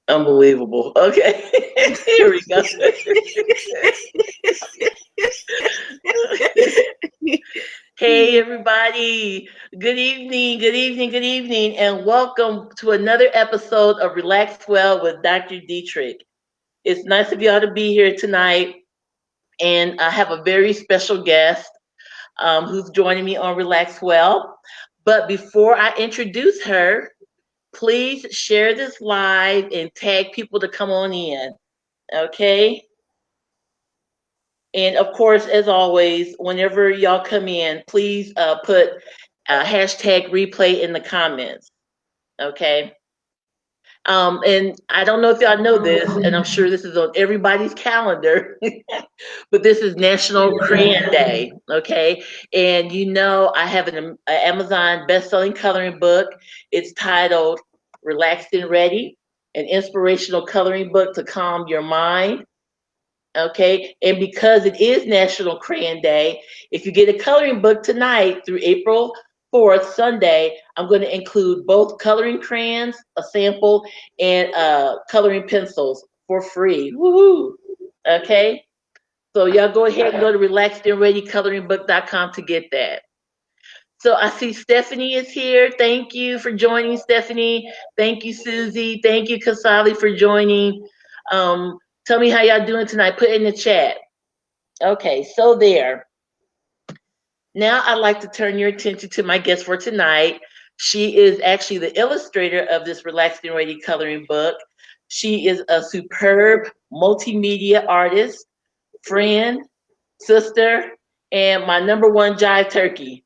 Unbelievable. Okay. Here we go. Hey, everybody. Good evening. Good evening. Good evening. And welcome to another episode of Relax Well with Dr. Dietrich. It's nice of y'all to be here tonight. And I have a very special guest who's joining me on Relax Well. But before I introduce her, please share this live and tag people to come on in. Okay. And of course, as always, whenever y'all come in, please put hashtag replay in the comments. Okay. And I don't know if y'all know this, and I'm sure this is on everybody's calendar, but this is National Crayon Day. Okay. And I have an Amazon best-selling coloring book. It's titled Relaxed and Ready, an inspirational coloring book to calm your mind. Okay, and because it is National Crayon Day, if you get a coloring book tonight through April 4th, Sunday, I'm going to include both coloring crayons, a sample, and coloring pencils for free. Woohoo! Okay, so y'all go ahead and go to relaxedandreadycoloringbook.com to get that. So I see Stephanie is here. Thank you for joining, Stephanie. Thank you, Susie. Thank you, Kasali, for joining. Um, Tell me how y'all doing tonight. Put it in the chat. Okay, so there. Now I'd like to turn your attention to my guest for tonight. She is actually the illustrator of this Relaxed and Ready coloring book. She is a superb multimedia artist, friend, sister, and my number one jive turkey.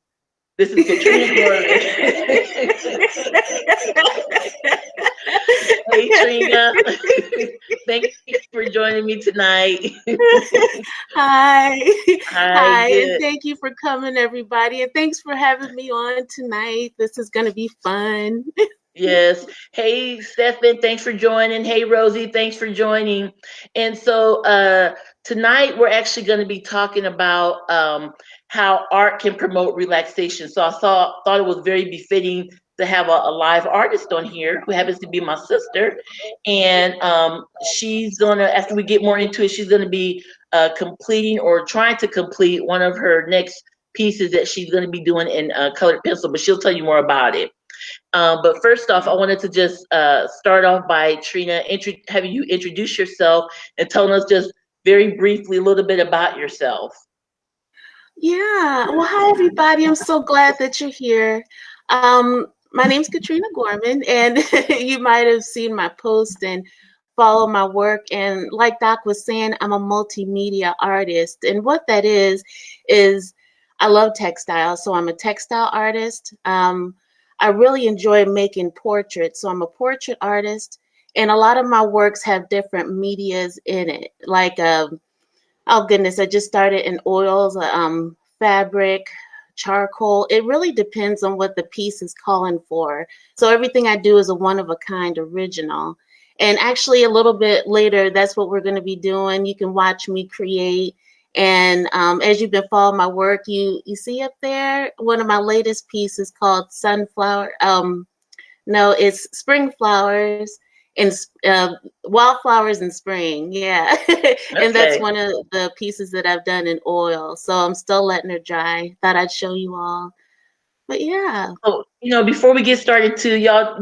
This is Katrina Gorman. Hey, Trina. Thank you for joining me tonight. Hi. Hi, Hi, and good. thank you for coming, everybody. And thanks for having me on tonight. This is going to be fun. Yes. Hey, Stefan, thanks for joining. Hey, Rosie, thanks for joining. And so tonight we're actually going to be talking about how art can promote relaxation. So I thought it was very befitting to have a live artist on here who happens to be my sister. And she's going to, after we get more into it, she's going to be completing or trying to complete one of her next pieces that she's going to be doing in colored pencil, but she'll tell you more about it. But first off, I wanted to just start off by Trina, having you introduce yourself and telling us just very briefly a little bit about yourself. Yeah. Well, hi, everybody. I'm so glad that you're here. My name's Katrina Gorman, and you might have seen my post and follow my work. And like Doc was saying, I'm a multimedia artist. And what that is I love textiles. So I'm a textile artist. I really enjoy making portraits. So I'm a portrait artist. And a lot of my works have different medias in it. Like, oh goodness, I just started in oils, fabric, charcoal. It really depends on what the piece is calling for. So everything I do is a one of a kind original. And actually, a little bit later, that's what we're going to be doing. You can watch me create. And as you've been following my work, you see up there one of my latest pieces called Sunflower. No, it's Spring Flowers and Wildflowers in Spring. Yeah. And that's Okay. one of the pieces that I've done in oil. So I'm still letting her dry. Thought I'd show you all. But yeah. So, before we get started to y'all,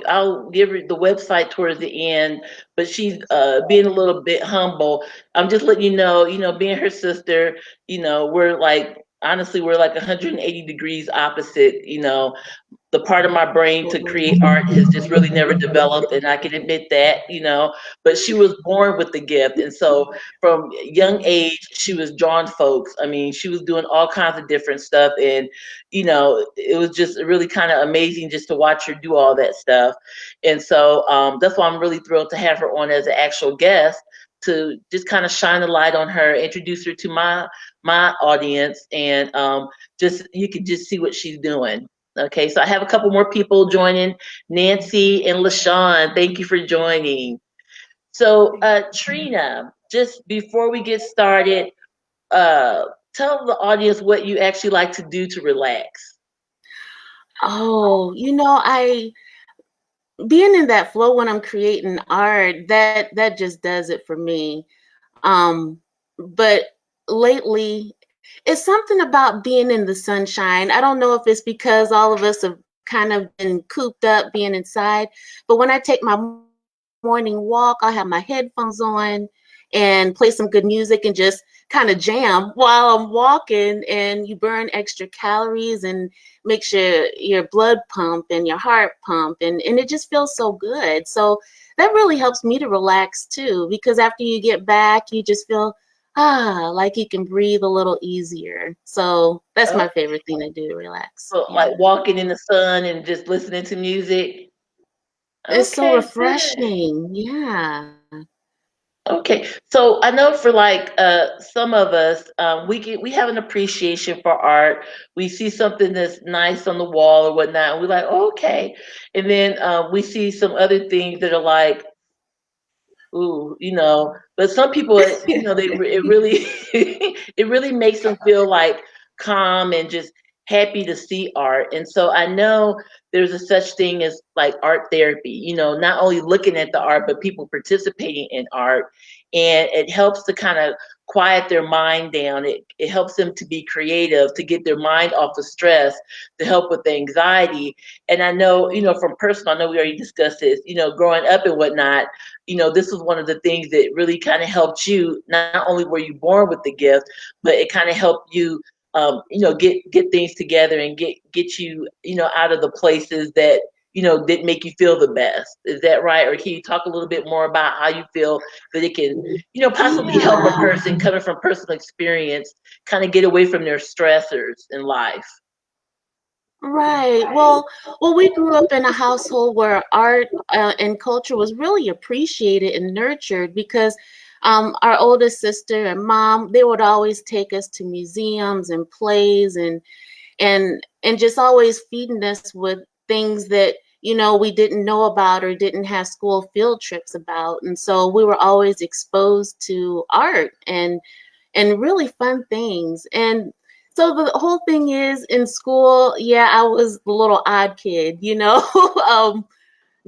I'll give her the website towards the end, but she's being a little bit humble. I'm just letting being her sister, we're like, honestly, we're like 180 degrees opposite. The part of my brain to create art has just really never developed, and I can admit that. But she was born with the gift, and so from young age she was drawing folks. I mean, she was doing all kinds of different stuff, and it was just really kind of amazing just to watch her do all that stuff. And so that's why I'm really thrilled to have her on as an actual guest to just kind of shine the light on her, introduce her to my audience, and just you can just see what she's doing. Okay, so I have a couple more people joining. Nancy and LaShawn, thank you for joining. So, Trina, just before we get started, uh, tell the audience what you actually like to do to relax. Oh, being in that flow when I'm creating art, that just does it for me. But lately, it's something about being in the sunshine. I don't know if it's because all of us have kind of been cooped up being inside, but when I take my morning walk, I have my headphones on and play some good music and just kind of jam while I'm walking, and you burn extra calories and makes your blood pump and your heart pump, and it just feels so good. So that really helps me to relax too, because after you get back, you just feel like you can breathe a little easier. So that's Oh, my favorite thing to do to relax. so Yeah. like walking in the sun and just listening to music. It's so Okay, good. refreshing. Yeah. Okay, so I know for like some of us, we have an appreciation for art. We see something that's nice on the wall or whatnot, and we're like, oh, okay. And then we see some other things that are like, ooh, but some people, it really, it really makes them feel like calm and just happy to see art. And so I know there's a such thing as like art therapy, not only looking at the art, but people participating in art. And it helps to kind of quiet their mind down. It helps them to be creative, to get their mind off of stress, to help with the anxiety. And I know, from personal, I know we already discussed this, growing up and whatnot, this was one of the things that really kind of helped you. Not only were you born with the gift, but it kind of helped you, get things together and get you, out of the places that didn't make you feel the best. Is that right? Or can you talk a little bit more about how you feel that it can, possibly help a Yeah. person coming from personal experience kind of get away from their stressors in life? Right. Well, we grew up in a household where art and culture was really appreciated and nurtured because our oldest sister and mom, they would always take us to museums and plays and just always feeding us with things that we didn't know about or didn't have school field trips about, and so we were always exposed to art and really fun things. And so the whole thing is in school, yeah, I was the little odd kid,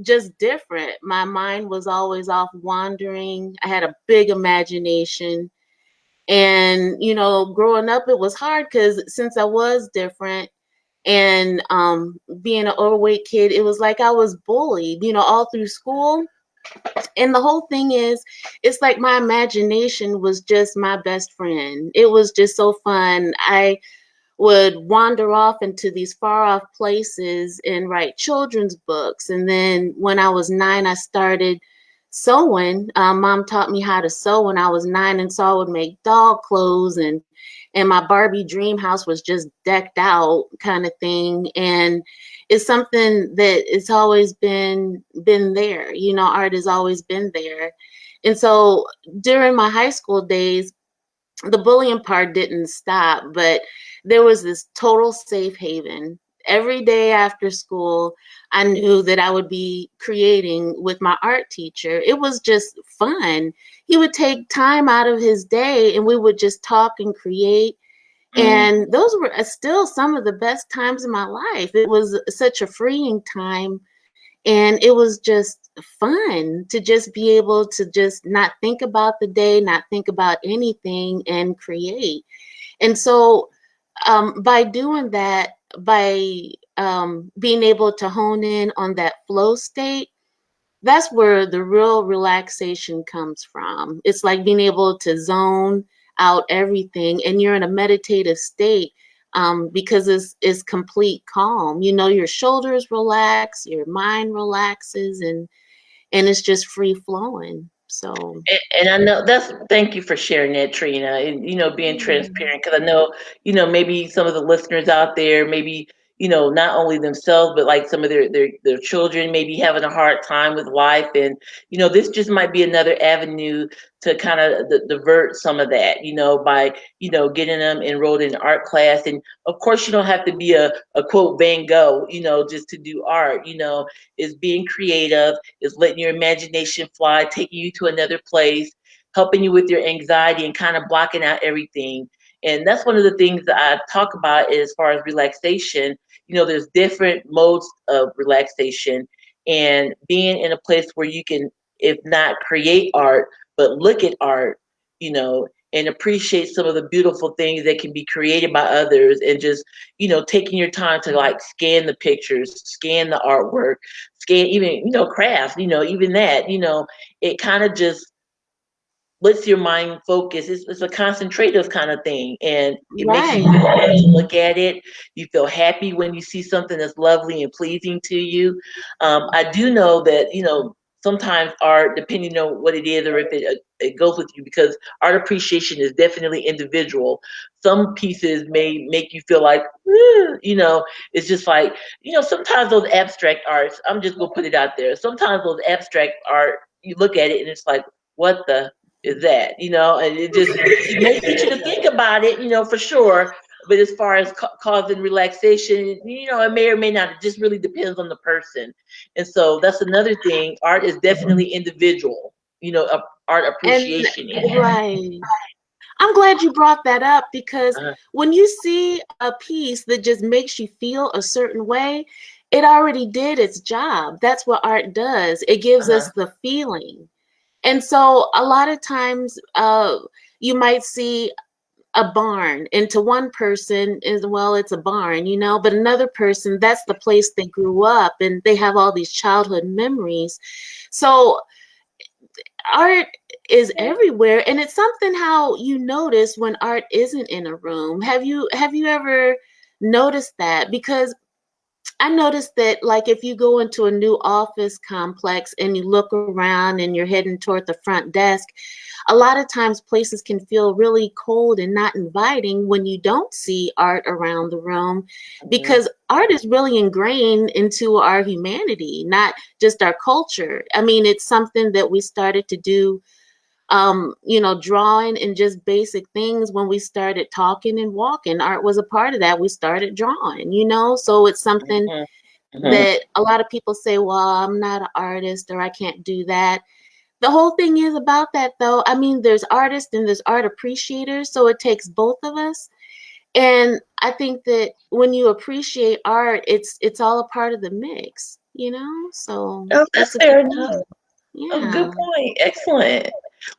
just different. My mind was always off wandering. I had a big imagination. And, growing up, it was hard because since I was different and being an overweight kid, it was like I was bullied, all through school. And the whole thing is, it's like my imagination was just my best friend. It was just so fun. I would wander off into these far off places and write children's books. And then when I was 9, I started sewing. Mom taught me how to sew when I was 9, and so I would make doll clothes, and my Barbie dream house was just decked out kind of thing. And it's something that it's always been there. Art has always been there. And so during my high school days, the bullying part didn't stop, but there was this total safe haven. Every day after school, I knew that I would be creating with my art teacher. It was just fun. He would take time out of his day and we would just talk and create. Mm. And those were still some of the best times in my life. It was such a freeing time, and it was just fun to just be able to just not think about the day, not think about anything, and create. And so by doing that, by being able to hone in on that flow state, that's where the real relaxation comes from. It's like being able to zone out everything, and you're in a meditative state because it's complete calm. Your shoulders relax, your mind relaxes, and it's just free flowing. So And I know thank you for sharing that, Trina, and being yeah. transparent, because I know, maybe some of the listeners out there, maybe, not only themselves, but like some of their children maybe having a hard time with life. And, this just might be another avenue to kind of divert some of that, by, getting them enrolled in art class. And of course, you don't have to be a quote Van Gogh, just to do art, is being creative, is letting your imagination fly, taking you to another place, helping you with your anxiety and kind of blocking out everything. And that's one of the things that I talk about as far as relaxation. There's different modes of relaxation. and being in a place where you can, if not create art, but look at art, and appreciate some of the beautiful things that can be created by others, and just, taking your time to like scan the pictures, scan the artwork, scan even, craft, even that, it kind of just lets your mind focus. It's a concentrative kind of thing, and it makes you Right. feel good to look at it. You feel happy when you see something that's lovely and pleasing to you. I do know that sometimes art, depending on what it is or if it goes with you, because art appreciation is definitely individual. Some pieces may make you feel like, it's just like, sometimes those abstract arts. I'm just gonna put it out there. Sometimes those abstract art, you look at it and it's like, what the is that, and it may get you to think about it, for sure. But as far as causing relaxation, it may or may not. It just really depends on the person. And so that's another thing. Art is definitely individual. Art And appreciation is. right. I'm glad you brought that up because Uh, when you see a piece that just makes you feel a certain way, it already did its job. That's what art does. It gives uh-huh. us the feeling. And so a lot of times you might see a barn, and to one person is, well, it's a barn, but another person, that's the place they grew up and they have all these childhood memories. So art is everywhere, and it's something how you notice when art isn't in a room. Have you ever noticed that? Because I noticed that, like, if you go into a new office complex and you look around and you're heading toward the front desk, a lot of times places can feel really cold and not inviting when you don't see art around the room, Mhm. because art is really ingrained into our humanity, not just our culture. I mean, it's something that we started to do, drawing and just basic things when we started talking and walking. Art was a part of that. We started drawing, so it's something Mhm. Mhm. that a lot of people say, well, I'm not an artist or I can't do that. The whole thing is about that, though. I mean, there's artists and there's art appreciators, so it takes both of us. And I think that when you appreciate art, it's all a part of the mix, So Oh, that's that's a good fair thing. enough. Oh, good Yeah. point. Excellent.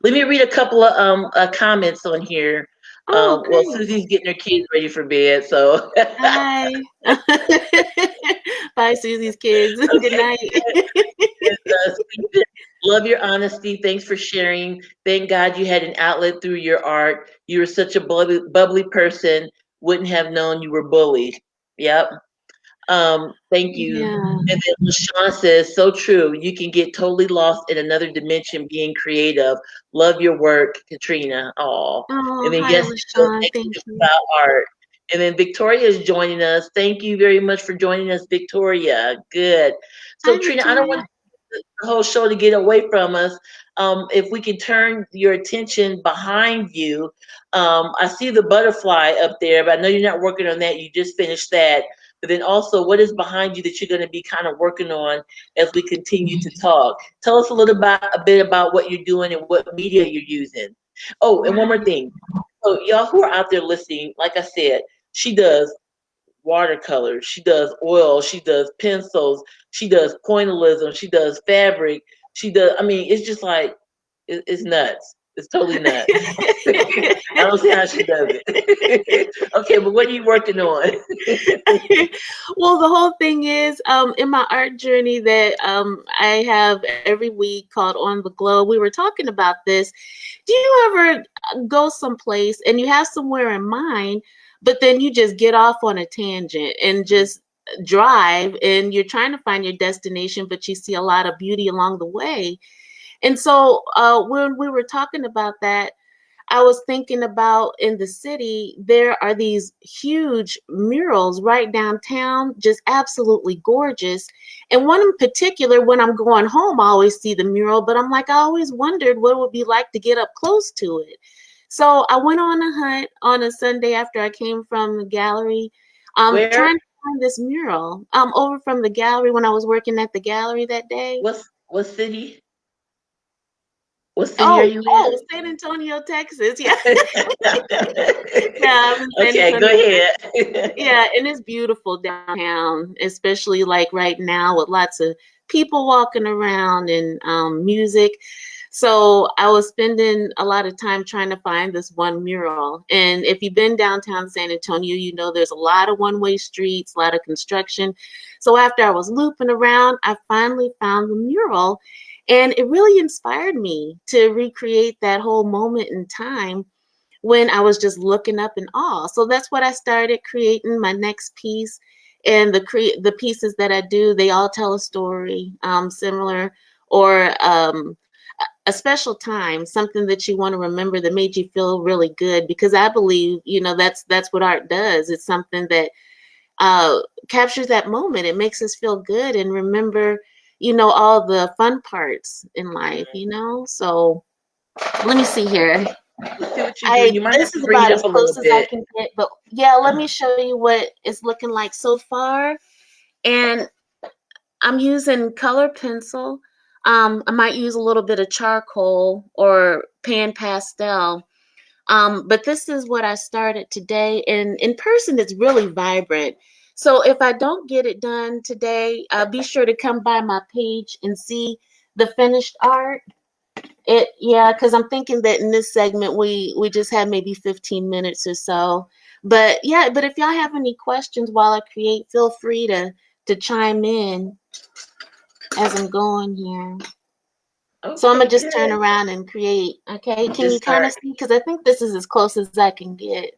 Let me read a couple of comments on here. Oh, Well, great. Susie's getting her kids ready for bed, so Bye. Bye, Susie's kids. Good okay. night. Stephen, love your honesty. Thanks for sharing. Thank God you had an outlet through your art. You were such a bubbly person. Wouldn't have known you were bullied. Yep. Thank you. Yeah. And then LaShawn says, so true. You can get totally lost in another dimension being creative. Love your work, Katrina. Oh. And Oh, then hi, yes, those LaShawn. Thank extras you. about art. And then Victoria is joining us. Thank you very much for joining us, Victoria. Good. Hi, So Trina, I don't Victoria. want the whole show to get away from us. If we can turn your attention behind you, I see the butterfly up there, but I know you're not working on that. You just finished that. But then also, what is behind you that you're going to be kind of working on as we continue to talk? Tell us a bit about what you're doing and what media you're using. Oh, and one more Right. thing. So y'all who are out there listening, like I said, she does watercolors, she does oil, she does pencils, she does pointillism, she does fabric, she does. I mean, it's just like it's nuts. It's totally nuts. I don't see how she does it. Okay, but what are you working on? Well, the whole thing is, in my art journey that I have every week called On the Glow, we were talking about this. Do you ever go someplace and you have somewhere in mind, but then you just get off on a tangent and just drive and you're trying to find your destination, but you see a lot of beauty along the way? And so when we were talking about that, I was thinking about in the city, there are these huge murals right downtown, just absolutely gorgeous. And one in particular, when I'm going home, I always see the mural, but I'm like, I always wondered what it would be like to get up close to it. So I went on a hunt on a Sunday after I came from the gallery, Where? trying to find this mural over from the gallery when I was working at the gallery that day. What city? What city are Oh, you oh, in? San Antonio, Texas. Yeah, yeah, I'm in San Okay, go Antonio, Texas. ahead. Yeah, and it's beautiful downtown, especially like right now with lots of people walking around and music. So I was spending a lot of time trying to find this one mural. And if you've been downtown San Antonio, you know there's a lot of one-way streets, a lot of construction. So after I was looping around, I finally found the mural. And it really inspired me to recreate that whole moment in time when I was just looking up in awe. So that's what I started creating my next piece. And the pieces that I do, they all tell a story, similar or a special time, something that you want to remember that made you feel really good. Because I believe, that's what art does. It's something that uh, captures that moment. It makes us feel good and remember, all the fun parts in life. So let me see here. Let's see what you're doing. I You might have This to is bring it about up as a little close as I bit. can get, but yeah, let me show you what it's looking like so far. And I'm using color pencil. I might use a little bit of charcoal or pan pastel. But this is what I started today. And in person, it's really vibrant. So if I don't get it done today, be sure to come by my page and see the finished art. Yeah, because I'm thinking that in this segment we just had maybe 15 minutes or so. But yeah, but if y'all have any questions while I create, feel free to chime in as I'm going here. So I'm gonna Okay, just turn good. around and create. Okay, can you Just kind start. of see? Because I think this is as close as I can get.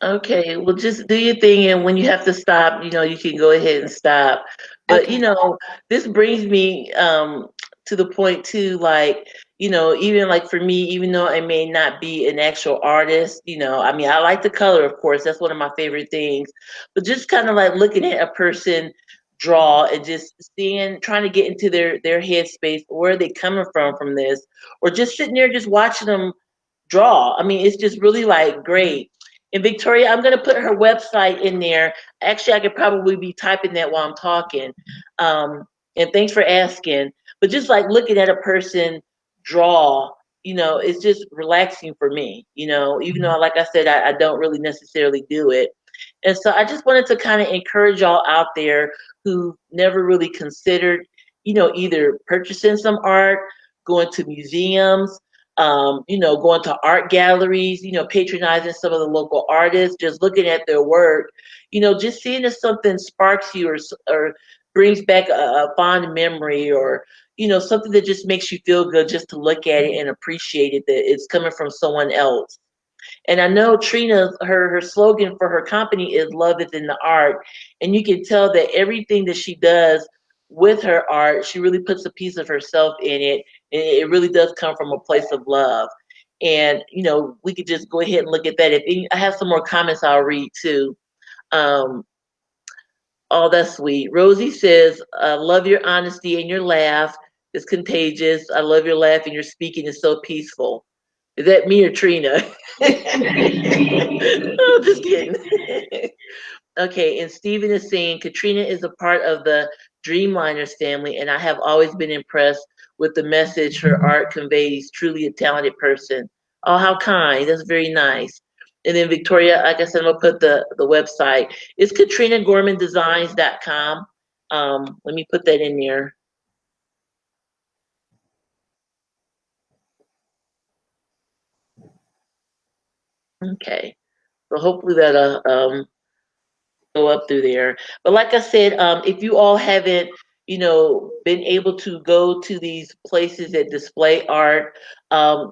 Okay, well, just do your thing, and when you have to stop, you can go ahead and stop. But Okay. this brings me to the point too, like, even like for me, even though I may not be an actual artist, I mean, I like the color, of course, that's one of my favorite things. But just kind of like looking at a person draw and just seeing, trying to get into their headspace, where are they coming from this, or just sitting there just watching them draw. I mean, it's just really like great. And Victoria, I'm gonna put her website in there. Actually, I could probably be typing that while I'm talking. Um, and thanks for asking. But just like looking at a person draw, it's just relaxing for me. Even though, like I said, I don't really necessarily do it. And so I just wanted to kind of encourage y'all out there who never really considered, either purchasing some art, going to museums, going to art galleries, patronizing some of the local artists, just looking at their work, just seeing if something sparks you or brings back a fond memory, or, something that just makes you feel good just to look at it and appreciate it, that it's coming from someone else. And I know Trina, her slogan for her company is "Love is in the art," and you can tell that everything that she does with her art, she really puts a piece of herself in it, and it really does come from a place of love. And we could just go ahead and look at that. I have some more comments I'll read too. Um, oh, that's sweet. Rosie says, "Love your honesty and your laugh. It's contagious. I love your laugh and your speaking is so peaceful." Is that me or Trina? Oh, just kidding. Okay, and Stephen is saying Katrina is a part of the Dreamliners family, and I have always been impressed with the message her art conveys. Truly a talented person. Oh, how kind. That's very nice. And then Victoria, like I said, I'm gonna put the website. It's KatrinaGormanDesigns.com. Let me put that in there. Okay. So hopefully that go up through there. But like I said, if you all haven't, been able to go to these places that display art,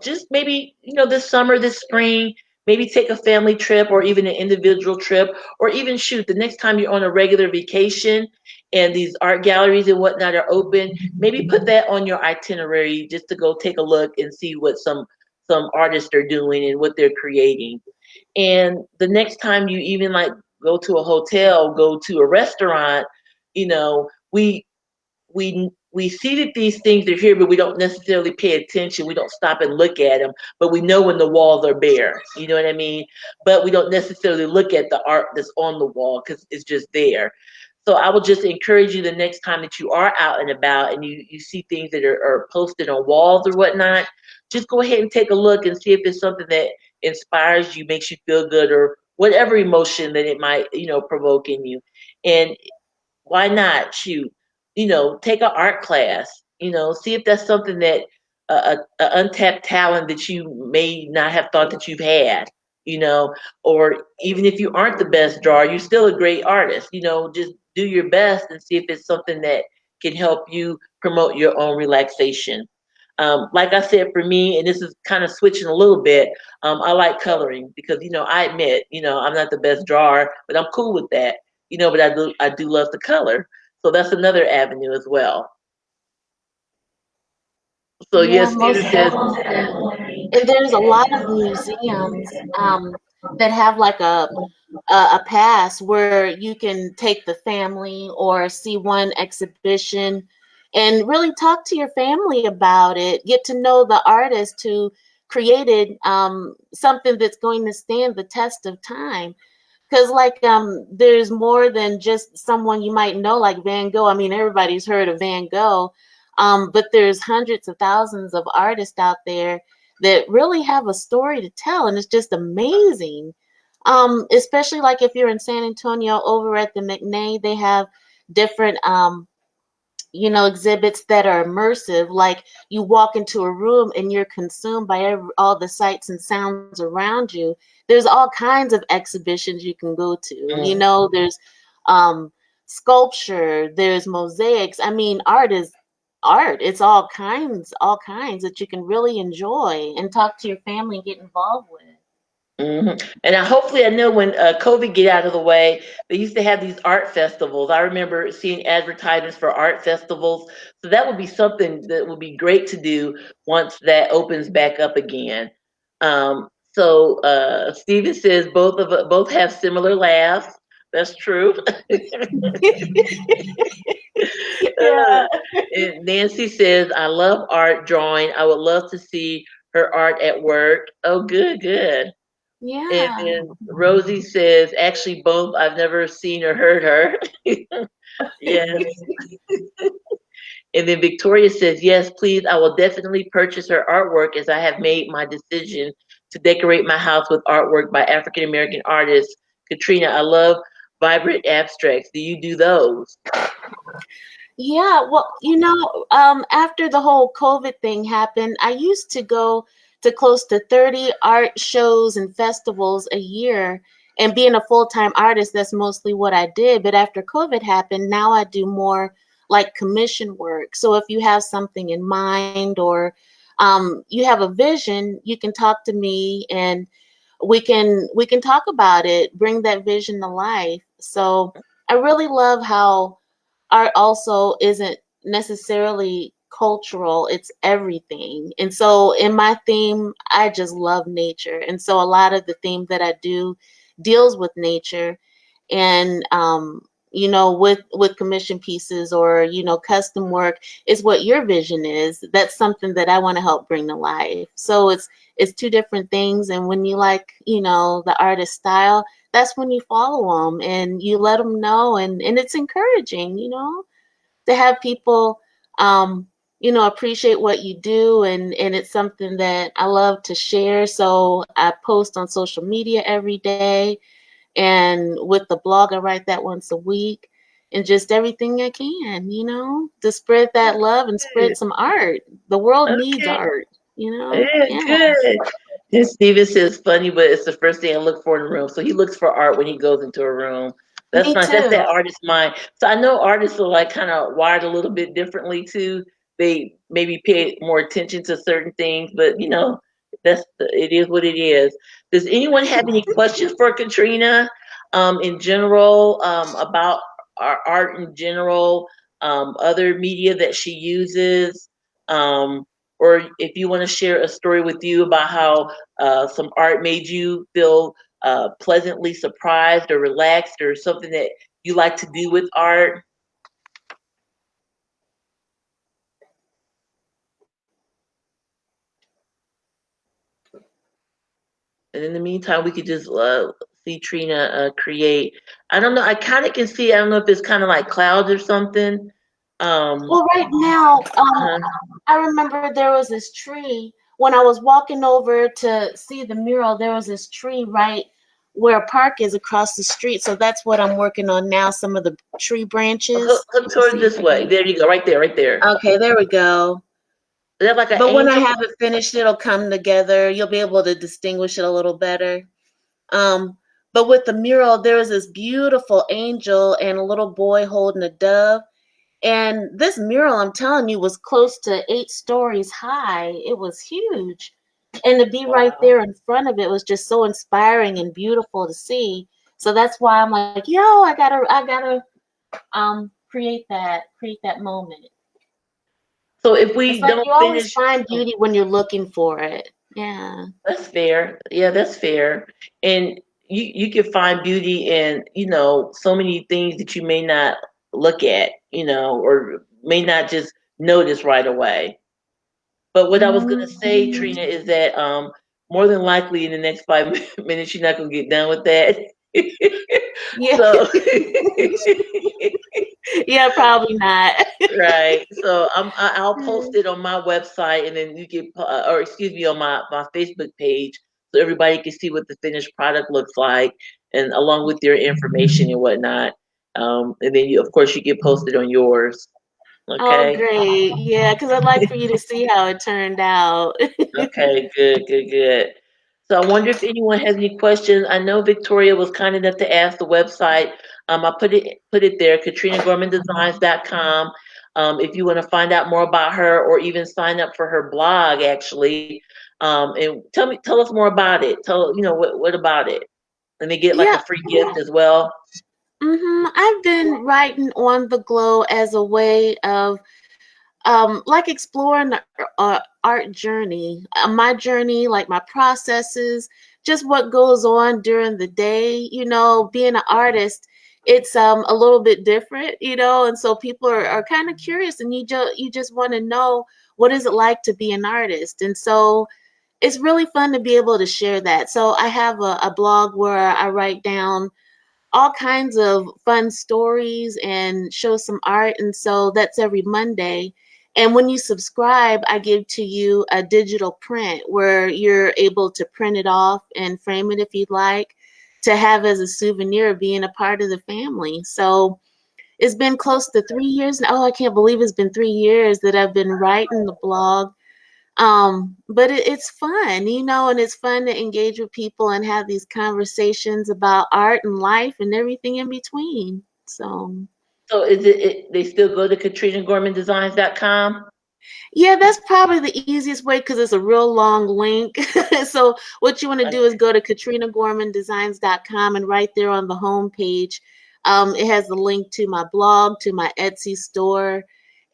just maybe, this summer, this spring, maybe take a family trip or even an individual trip, or even shoot, the next time you're on a regular vacation and these art galleries and whatnot are open, maybe put that on your itinerary just to go take a look and see what some artists are doing and what they're creating. And the next time you even like go to a hotel, go to a restaurant, we see that these things are here, but we don't necessarily pay attention. We don't stop and look at them, but we know when the walls are bare. You know what I mean? But we don't necessarily look at the art that's on the wall because it's just there. So I would just encourage you, the next time that you are out and about and you see things that are posted on walls or whatnot, just go ahead and take a look and see if it's something that inspires you, makes you feel good, or whatever emotion that it might, provoke in you. And why not? Shoot, take an art class. See if that's something that a untapped talent that you may not have thought that you've had. Or even if you aren't the best drawer, you're still a great artist. Just do your best and see if it's something that can help you promote your own relaxation. Like I said, for me, and this is kind of switching a little bit, I like coloring because I admit, I'm not the best drawer, but I'm cool with that. But I do love to color, so that's another avenue as well. So Yeah, yes, Steven most says, definitely. And there's a lot of museums that have like a pass where you can take the family or see one exhibition and really talk to your family about it. Get to know the artist who created something that's going to stand the test of time. Because like there's more than just someone you might know, like Van Gogh. I mean, everybody's heard of Van Gogh, but there's hundreds of thousands of artists out there that really have a story to tell, and it's just amazing. Especially like if you're in San Antonio over at the McNay, they have different exhibits that are immersive. Like you walk into a room and you're consumed by all the sights and sounds around you. There's all kinds of exhibitions you can go to. mm, There's um, sculpture, there's mosaics. I mean, art is art. It's all kinds that you can really enjoy and talk to your family and get involved with. and hopefully I know when COVID get out of the way, they used to have these art festivals. I remember seeing advertisements for art festivals, so that would be something that would be great to do once that opens back up again. So Steven says both have similar laughs. That's true. Yeah, And Nancy says, I love art drawing. I would love to see her art at work. Oh, good, good. And yeah. then Rosie says, actually, both. I've never seen or heard her. Yes. And then Victoria says, yes, please. I will definitely purchase her artwork as I have made my decision to decorate my house with artwork by African American artists. Katrina, I love vibrant abstracts. Do you do those? Yeah, well, after the whole COVID thing happened, I used to go to close to 30 art shows and festivals a year. And being a full-time artist, that's mostly what I did. But after COVID happened, now I do more like commission work. So if you have something in mind or you have a vision, you can talk to me and we can talk about it, bring that vision to life. So I really love how art also isn't necessarily cultural, it's everything. And so in my theme, I just love nature. And so a lot of the theme that I do deals with nature. And with commission pieces or custom work is what your vision is. That's something that I want to help bring to life. So it's two different things. And when you like the artist style, that's when you follow them and you let them know, and it's encouraging to have people appreciate what you do, and it's something that I love to share. So I post on social media every day, and with the blog I write that once a week, and just everything I can to spread that love and spread Good. some art. The world needs Okay. art. Yeah, Yeah, good. And Steven says funny, but it's the first thing I look for in a room. So he looks for art when he goes into a room. That's me nice. That's too. that artist mind. So I know artists are like kind of wired a little bit differently too. They maybe pay more attention to certain things, but it is what it is. Does anyone have any questions for Katrina, in general, about our art in general, other media that she uses? Um, or if you want to share a story with you about how some art made you feel pleasantly surprised or relaxed, or something that you like to do with art. And in the meantime, we could just see Trina create. I don't know. I kind of can see. I don't know if it's kind of like clouds or something. Um, Well, right now, uh, I remember there was this tree when I was walking over to see the mural, there was this tree right where a park is across the street. So that's what I'm working on now, some of the tree branches. Hook You can towards see this if you way. can. There you go. Right there. Right there. Okay, there we go. Is that like an But when I angel? have it finished, it'll come together. You'll be able to distinguish it a little better. Um, but with the mural, there was this beautiful angel and a little boy holding a dove. And this mural, I'm telling you, was close to 8 stories high. It was huge. And to be right Wow. there in front of it was just so inspiring and beautiful to see. So that's why I'm like, yo, I gotta create that moment. So if It's we like don't you always finish, find oh, beauty when you're looking for it. Yeah. that's fair. Yeah, that's fair. And you can find beauty in, so many things that you may not look at, or may not just notice right away. But what I was gonna say, Hmm. Trina, is that more than likely in the next 5 minutes you're not gonna get done with that. Yeah. So Yeah, probably not. right. So I'll post it on my website, and then you can, or excuse me, on my Facebook page, so everybody can see what the finished product looks like, and along with your information and whatnot. And then of course, you can post it on yours. Oh, Okay. great. Yeah, because I'd like for you to see how it turned out. Okay. Good. Good. Good. So I wonder if anyone has any questions. I know Victoria was kind enough to ask the website. I put it there, KatrinaGormanDesigns.com. If you want to find out more about her, or even sign up for her blog, actually, and tell us more about it. Tell what about it, and they get like a Yeah. free gift as well. I've been writing on the glow as a way of like exploring the art journey, my journey, like my processes, just what goes on during the day. Being an artist, it's a little bit different, and so people are kind of curious, and you just want to know what is it like to be an artist, and so it's really fun to be able to share that. So I have a blog where I write down all kinds of fun stories and show some art. And so that's every Monday. And when you subscribe, I give to you a digital print where you're able to print it off and frame it if you'd like, to have as a souvenir of being a part of the family. So it's been close to 3 years now. Oh, I can't believe it's been 3 years that I've been writing the blog. But it's fun, and it's fun to engage with people and have these conversations about art and life and everything in between. So, So they still go to KatrinaGormanDesigns.com? yeah, that's probably the easiest way because it's a real long link. So, what you want to do is go to KatrinaGormanDesigns.com, and right there on the home page, it has the link to my blog, to my Etsy store,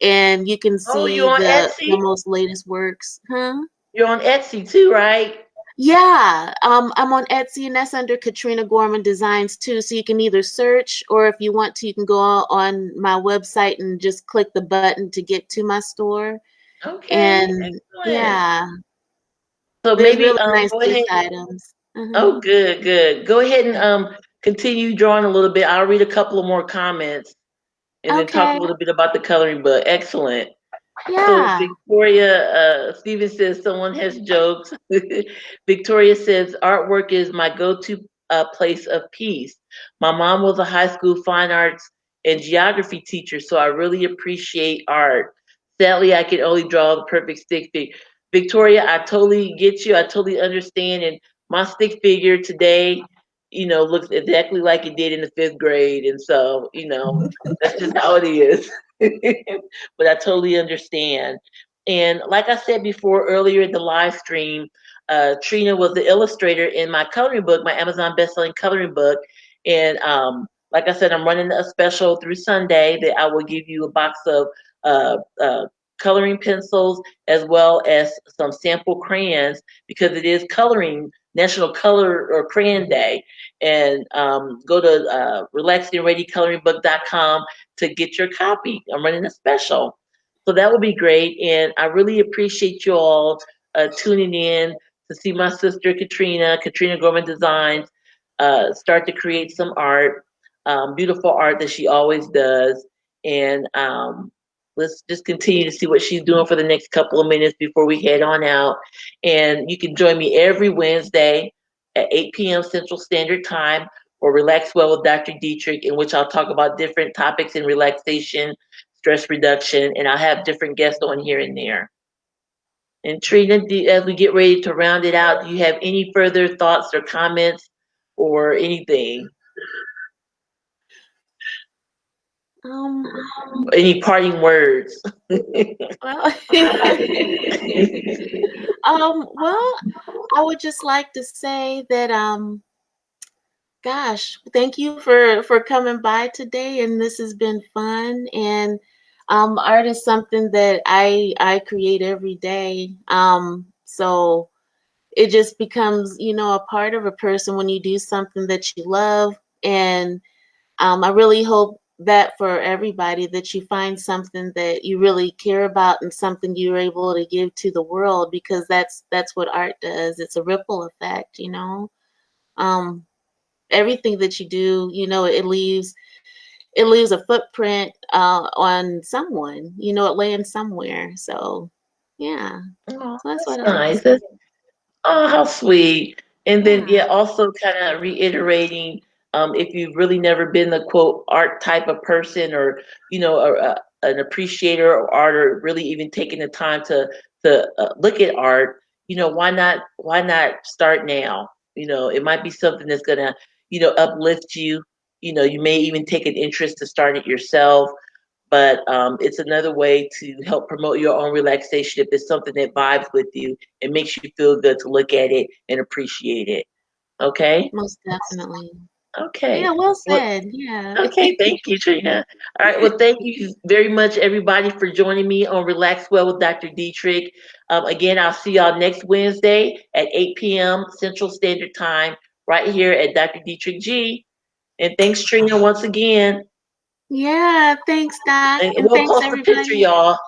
and you can Oh, see you're on the Etsy. most latest works. Huh? You're on Etsy too, right? Yeah, I'm on Etsy, and that's under Katrina Gorman Designs too. So you can either search, or if you want to, you can go on my website and just click the button to get to my store. Okay, And excellent. yeah, So there's maybe really nice go gift ahead. items. Hmm. Oh, good, good. Go ahead and continue drawing a little bit. I'll read a couple of more comments and then talk a Okay, little bit about the coloring book. Excellent. So yeah. Victoria Stephen says someone has jokes. Victoria says artwork is my go-to place of peace. My mom was a high school fine arts and geography teacher, so I really appreciate art. Sadly, I can only draw the perfect stick figure. Victoria, I totally get you. I totally understand. And my stick figure today, looks exactly like it did in the fifth grade. And so, that's just how it is. But I totally understand. And like I said before earlier in the live stream, Trina was the illustrator in my coloring book, my Amazon bestselling coloring book. And like I said, I'm running a special through Sunday that I will give you a box of uh, uh, coloring pencils as well as some sample crayons, because it is coloring National Color or Crayon Day. And go to relaxingreadycoloringbook.com to get your copy. I'm running a special. So that would be great. And I really appreciate you all tuning in to see my sister Katrina Gorman Designs, start to create some art, beautiful art that she always does. And let's just continue to see what she's doing for the next couple of minutes before we head on out. And you can join me every Wednesday at 8 p.m. Central Standard Time for Relax Well with Dr. Dietrich, in which I'll talk about different topics in relaxation, stress reduction, and I'll have different guests on here and there. And Trina, as we get ready to round it out, do you have any further thoughts or comments or anything? Um, Any parting words? well, well, I would just like to say that, gosh, thank you for coming by today, and this has been fun. And art is something that I create every day. So it just becomes, a part of a person when you do something that you love. And I really hope that for everybody that you find something that you really care about and something you're able to give to the world, because that's what art does. It's a ripple effect. Um, Everything that you do, it leaves a footprint on someone. It lands somewhere. So yeah, Oh, so that's that's what I'd like to nice. say. Oh, how sweet. And then, Yeah, yeah, also kind of reiterating, if you've really never been the quote art type of person, or, an appreciator of art, or really even taking the time to look at art, why not start now? It might be something that's gonna, uplift you. You may even take an interest to start it yourself, but it's another way to help promote your own relaxation if it's something that vibes with you and makes you feel good to look at it and appreciate it. Okay? most definitely. Okay. Yeah, well Well, said. Yeah. okay, thank you, Trina. All right, well, thank you very much, everybody, for joining me on Relax Well with Dr. Dietrich. Again, I'll see y'all next Wednesday at 8 p.m. Central Standard Time, right here at Dr. Dietrich G. And thanks, Trina, once again. Yeah, thanks, Doc, And and we'll thanks post a picture, everybody. y'all.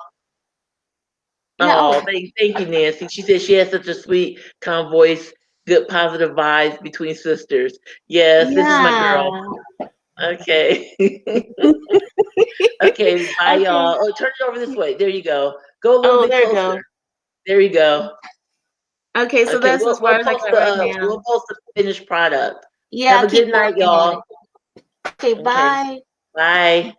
Yeah. Oh, Oh, thank you, Nancy. She said she has such a sweet, calm voice, good, positive vibes between sisters. Yes, this is my girl. yeah. Okay. Okay, bye, Okay. y'all. Oh, turn it over this way. There you go. Go a little Oh, bit there you closer. go. There you go. Okay, so Okay, that's we'll as we'll far as I post got the right now. we'll post the finished product. Yeah, Have I'll a keep good night, working on y'all. it. Okay, Okay, bye. bye.